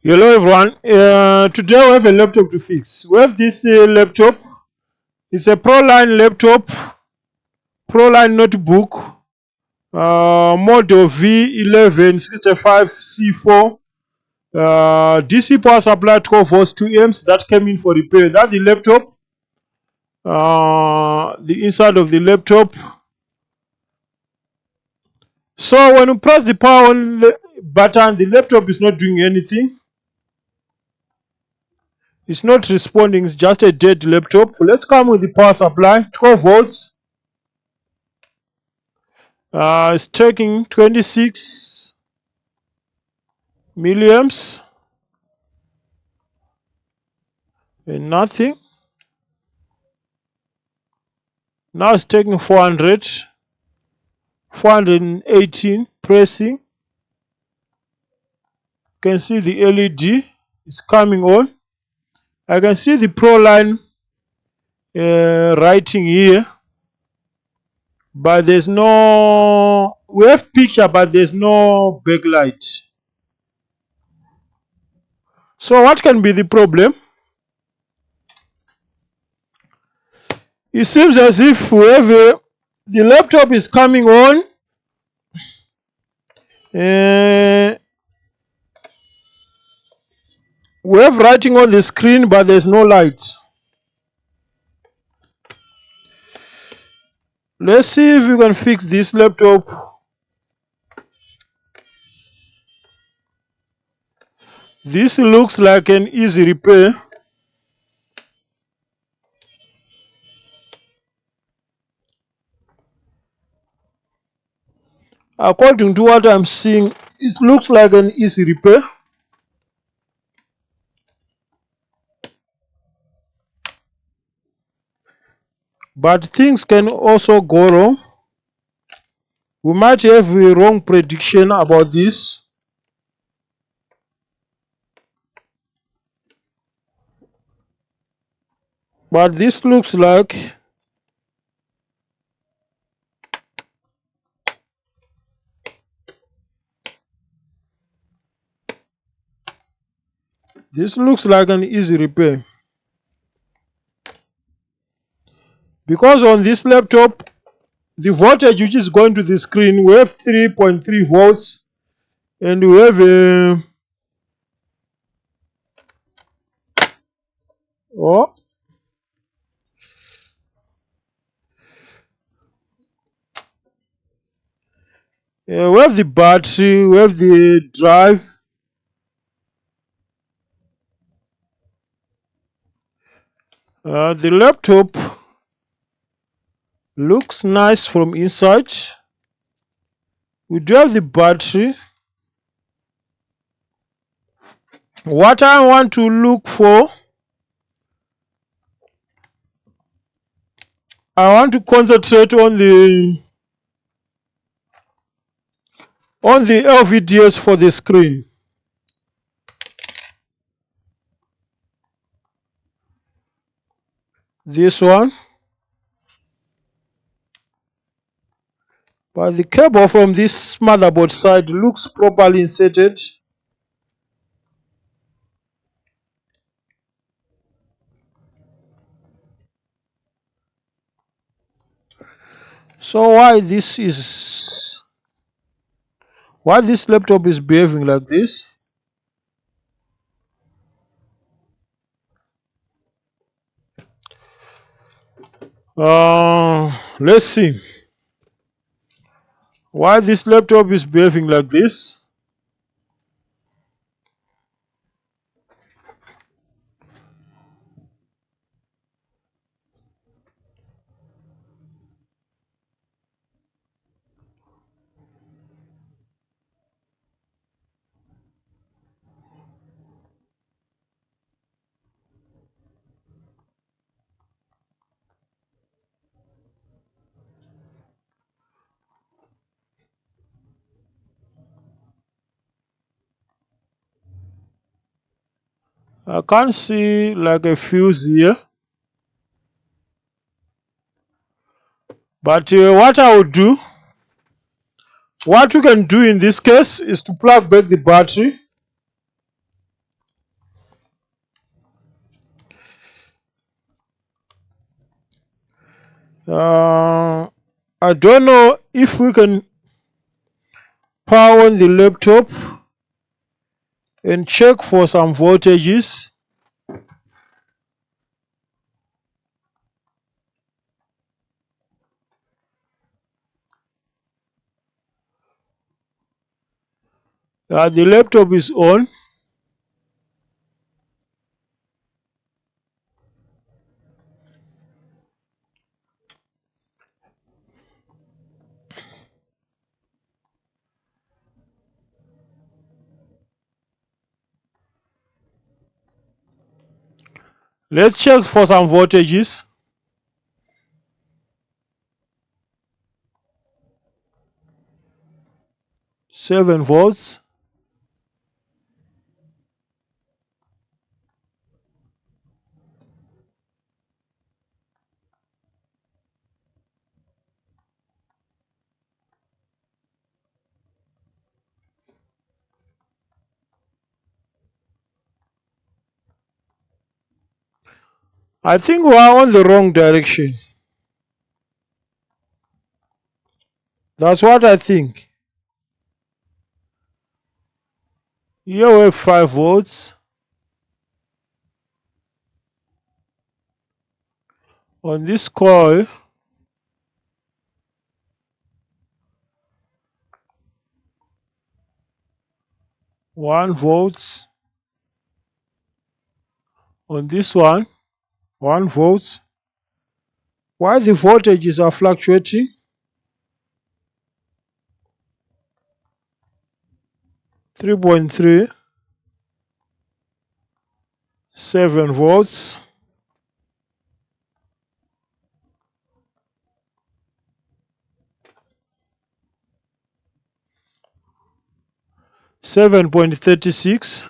Hello everyone. Today we have a laptop to fix. We have this laptop. It's a Proline laptop, Proline notebook, model V1165C4. DC power supply 12 volts 2 amps that came in for repair. That's the laptop. The inside of the laptop. So when you press the power on button, the laptop is not doing anything. It's not responding, it's just a dead laptop. Let's come with the power supply, 12 volts. It's taking 26 milliamps and nothing. Now it's taking 418 pressing. You can see the LED is coming on. I can see the Proline writing here, but there's no, we have picture but there's no backlight. So what can be the problem? It seems as if we have the laptop is coming on, we have writing on the screen but there's no light. Let's see if we can fix this laptop. This looks like an easy repair. According to what I'm seeing, it looks like an easy repair. But things can also go wrong. We might have a wrong prediction about this. But this looks like an easy repair. Because on this laptop, the voltage which is going to the screen, we have 3.3 volts and we have a we have the battery, we have the drive. The laptop looks nice from inside. We do have the battery. What I want to look for, I want to concentrate on the LVDS for the screen. This one. But the cable from this motherboard side looks properly inserted. So why this laptop is behaving like this? Let's see why this laptop is behaving like this. I can't see like a fuse here. But what I would do, what you can do in this case is to plug back the battery. I don't know if we can power on the laptop and check for some voltages. The laptop is on. Let's check for some voltages. 7 volts. I think we are on the wrong direction. That's what I think. Here we have 5 volts. On this coil, one volts. On this one, 1 volt. Why the voltages are fluctuating? 3.3, 7 volts. $7.36.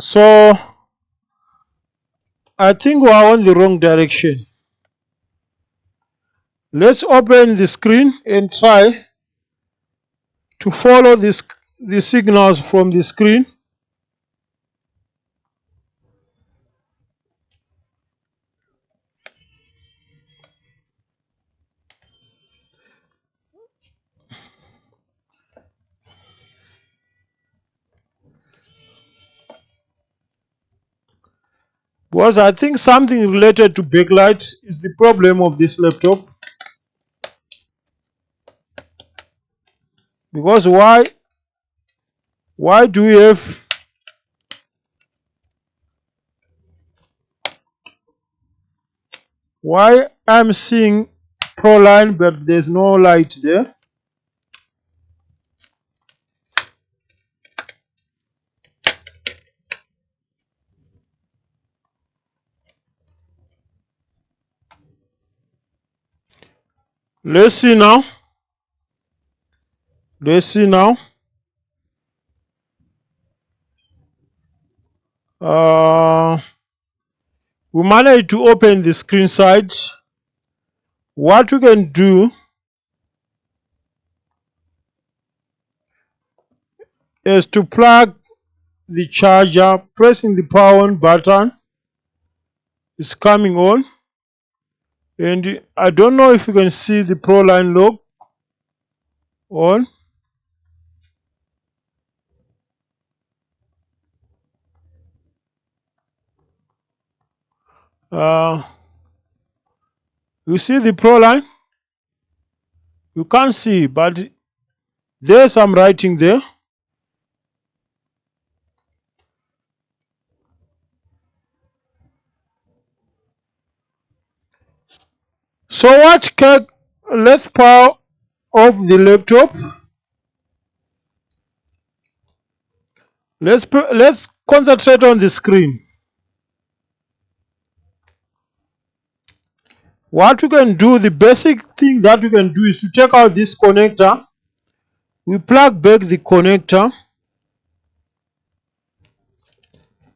So I think we are on the wrong direction. Let's open the screen and try to follow the signals from the screen. Because I think something related to backlight is the problem of this laptop. Because why do we have why I'm seeing Proline but there's no light there? Let's see now. We managed to open the screen side. What we can do is to plug the charger, pressing the power on button. It's coming on, and I don't know if you can see the Proline logo on. You see the Proline? You can't see, but there's some writing there. So let's power off the laptop. Let's concentrate on the screen. What we can do, the basic thing that we can do is to take out this connector. We plug back the connector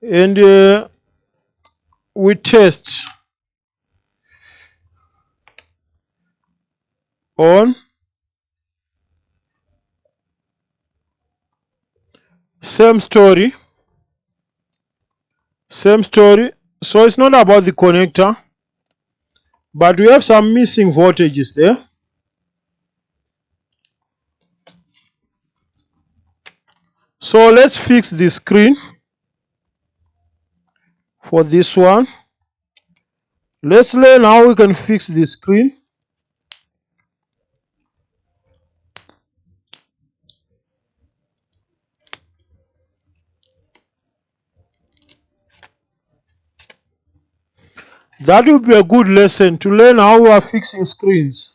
and we test. on. Same story. Same story. So it's not about the connector, but we have some missing voltages there. So let's fix the screen for this one. Let's learn how we can fix the screen. That will be a good lesson to learn how we are fixing screens.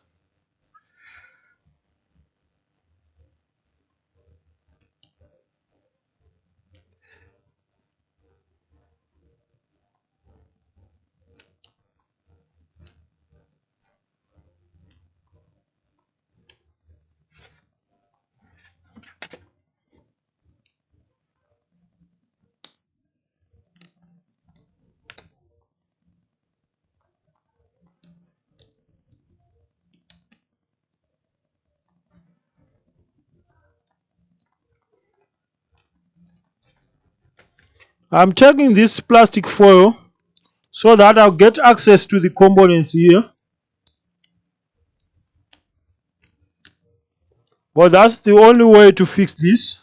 I'm checking this plastic foil so that I'll get access to the components here. But that's the only way to fix this.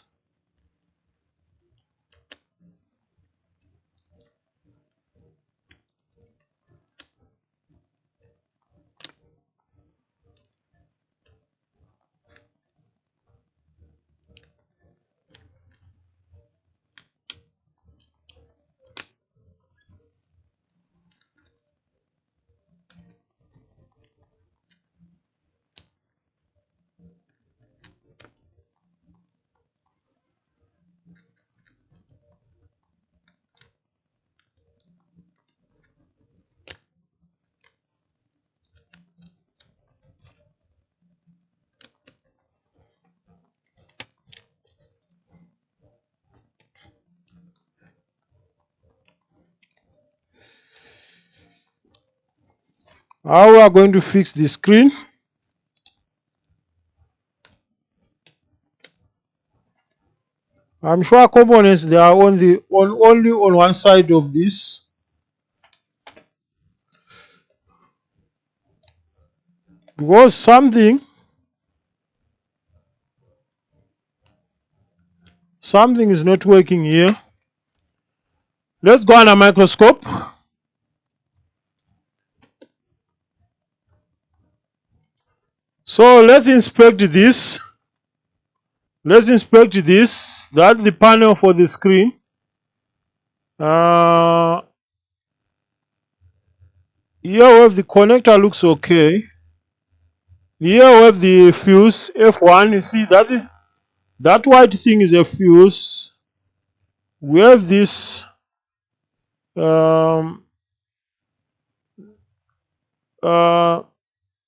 How we are going to fix the screen? I'm sure components they are only on one side of this. Because something is not working here. Let's go on a microscope. So let's inspect this. Let's inspect this. That's the panel for the screen. Here we have the connector, looks okay. Here we have the fuse F1. You see that white thing is a fuse. We have this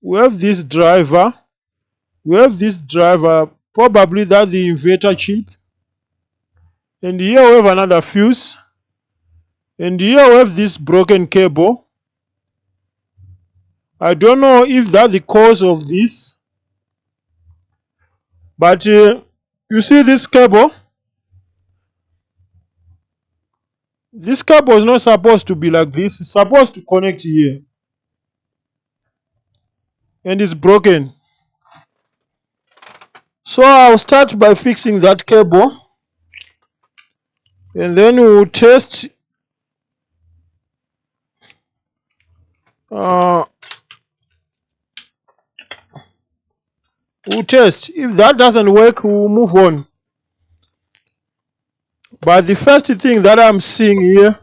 we have this driver. We have this driver, probably that's the inverter chip. And here we have another fuse. And here we have this broken cable. I don't know if that's the cause of this. But you see this cable? This cable is not supposed to be like this. It's supposed to connect here. And it's broken. So I'll start by fixing that cable. And then we'll test if that doesn't work, we'll move on. But the first thing that I'm seeing here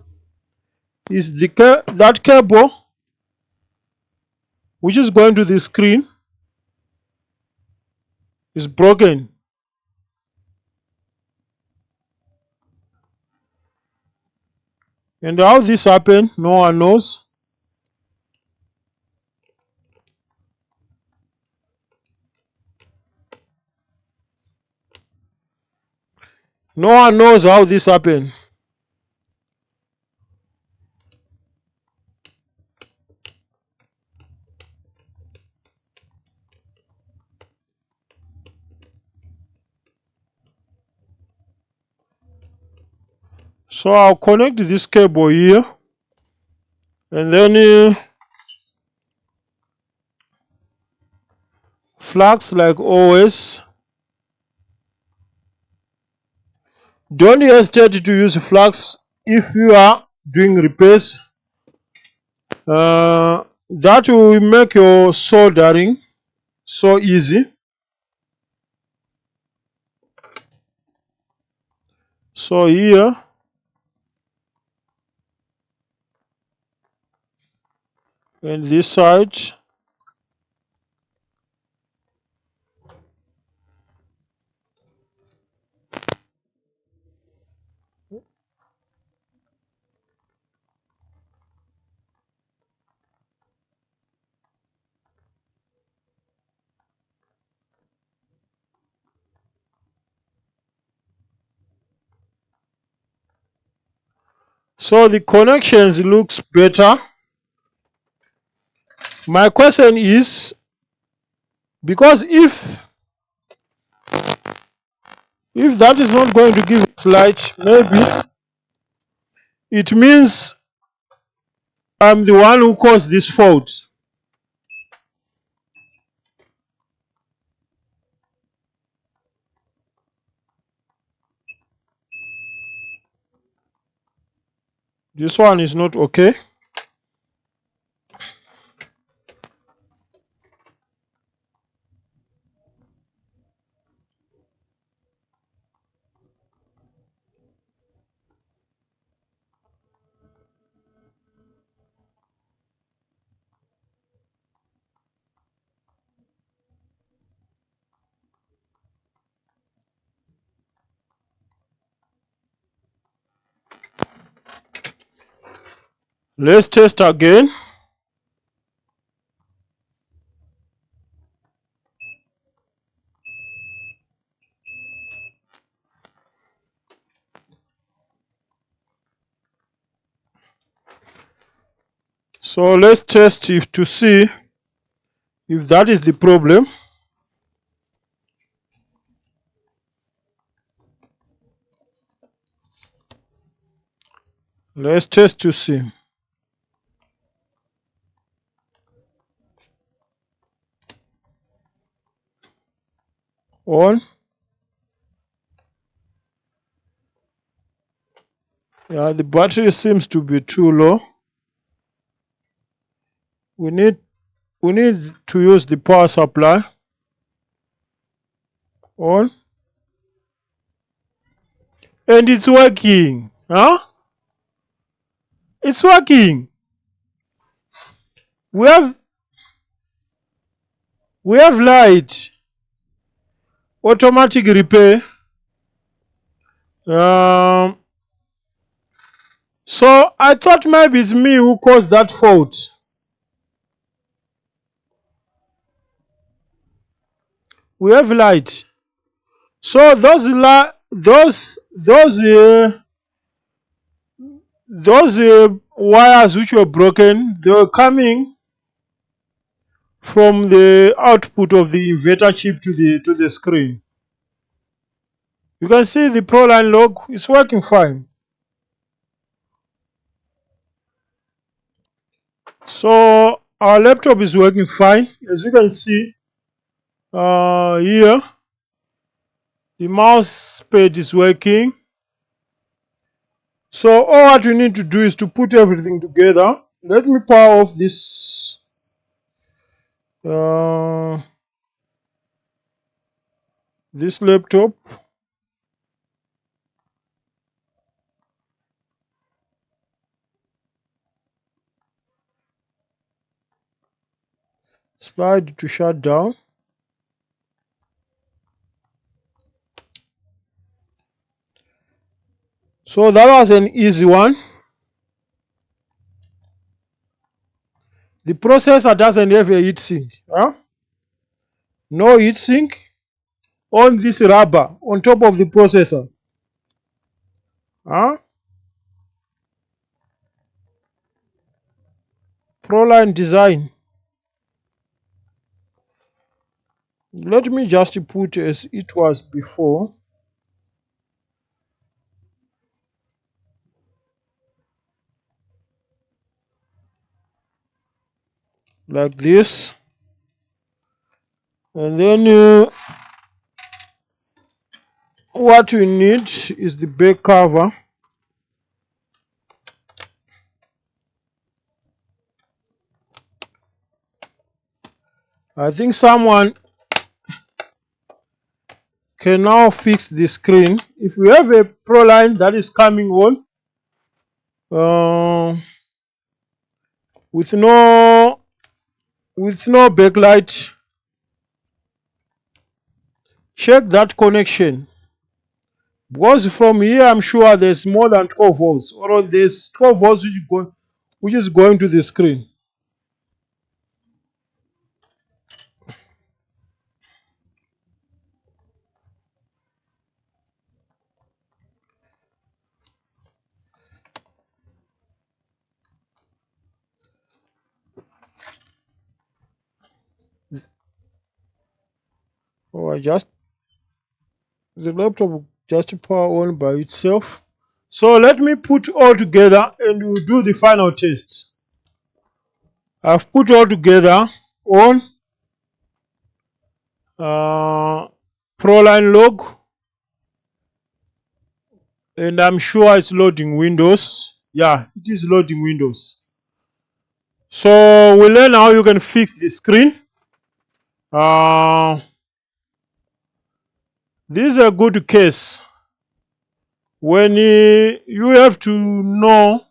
is that cable which is going to the screen is broken. And how this happened, no one knows. No one knows how this happened. So I'll connect this cable here, and then flux like always. Don't hesitate to use flux if you are doing repairs. That will make your soldering so easy. So here, and this side. So the connections looks better. My question is, because if that is not going to give us light, maybe it means I'm the one who caused this fault. This one is not okay. Let's test again. So let's test if to see if that is the problem. Let's test to see. On. Yeah, the battery seems to be too low. We need to use the power supply. On. And it's working. Huh? It's working. We have light. Automatic repair. So I thought maybe it's me who caused that fault. We have light. So those wires which were broken, they were coming from the output of the inverter chip to the screen. You can see the Proline log is working fine. So our laptop is working fine. As you can see here, the mouse pad is working. So all what we need to do is to put everything together. Let me power off this this laptop. Slide to shut down. So that was an easy one. The processor doesn't have a heatsink. Huh? No heatsink on this rubber on top of the processor. Huh? Proline design. Let me just put as it was before. like this, and then what we need is the back cover. I think someone can now fix the screen. If we have a Proline that is coming on with no backlight, check that connection, because from here I'm sure there's more than 12 volts, or there's 12 volts which is going to the screen. Oh, the laptop just power on by itself. So let me put all together and we'll do the final test. I've put all together on Proline log, and I'm sure it's loading Windows. Yeah, it is loading Windows. So we'll learn how you can fix the screen. This is a good case when you have to know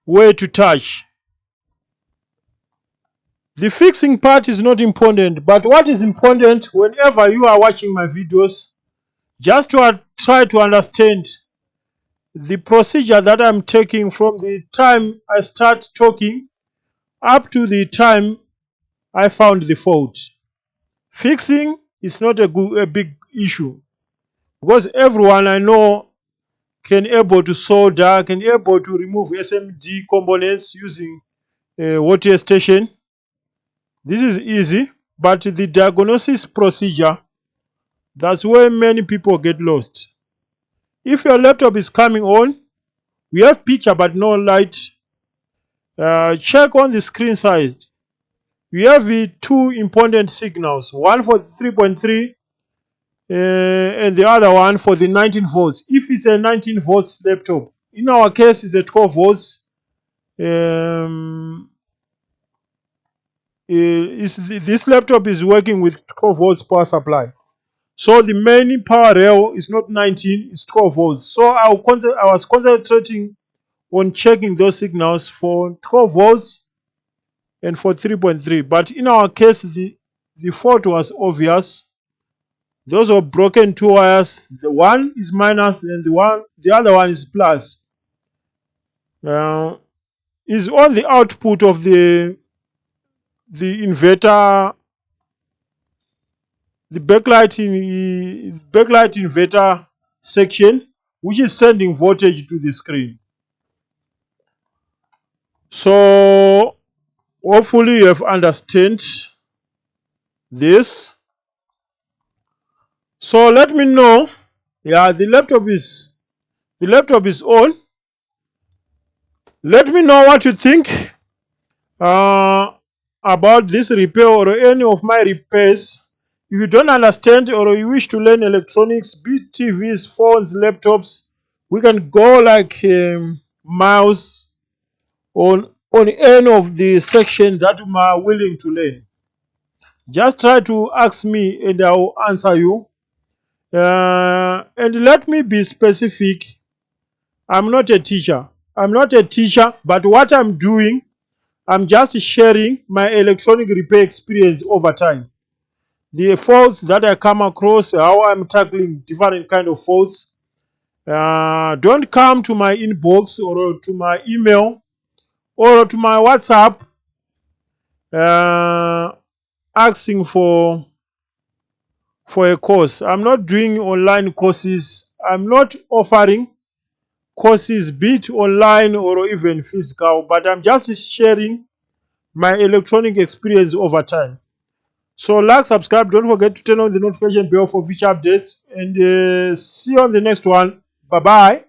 where to touch. The fixing part is not important, but what is important whenever you are watching my videos, just to try to understand the procedure that I'm taking from the time I start talking up to the time I found the fault. Fixing is not a big issue, because everyone I know can able to solder, can able to remove SMD components using a water station. This is easy, but the diagnosis procedure, that's where many people get lost. If your laptop is coming on, we have picture but no light, check on the screen size. We have the two important signals, one for 3.3 and the other one for the 19 volts. If it's a 19 volts laptop, in our case it's a 12 volts. This laptop is working with 12 volts power supply. So the main power rail is not 19, it's 12 volts. So I was concentrating on checking those signals for 12 volts and for 3.3. But in our case, the fault was obvious. Those were broken two wires. The one is minus and the other one is plus. Is on the output of the inverter, the backlight inverter section, which is sending voltage to the screen. So hopefully you have understood this. So let me know. Yeah, the laptop is on. Let me know what you think about this repair or any of my repairs. If you don't understand or you wish to learn electronics, be it TVs, phones, laptops, we can go like miles on any of the sections that you are willing to learn. Just try to ask me and I will answer you. And let me be specific. I'm not a teacher. But what I'm doing, I'm just sharing my electronic repair experience over time. The faults that I come across, how I'm tackling different kind of faults. Don't come to my inbox or to my email or to my WhatsApp asking for a course. I'm not doing online courses. I'm not offering courses, be it online or even physical, but I'm just sharing my electronic experience over time. So like, subscribe, don't forget to turn on the notification bell for future updates, and see you on the next one. Bye bye.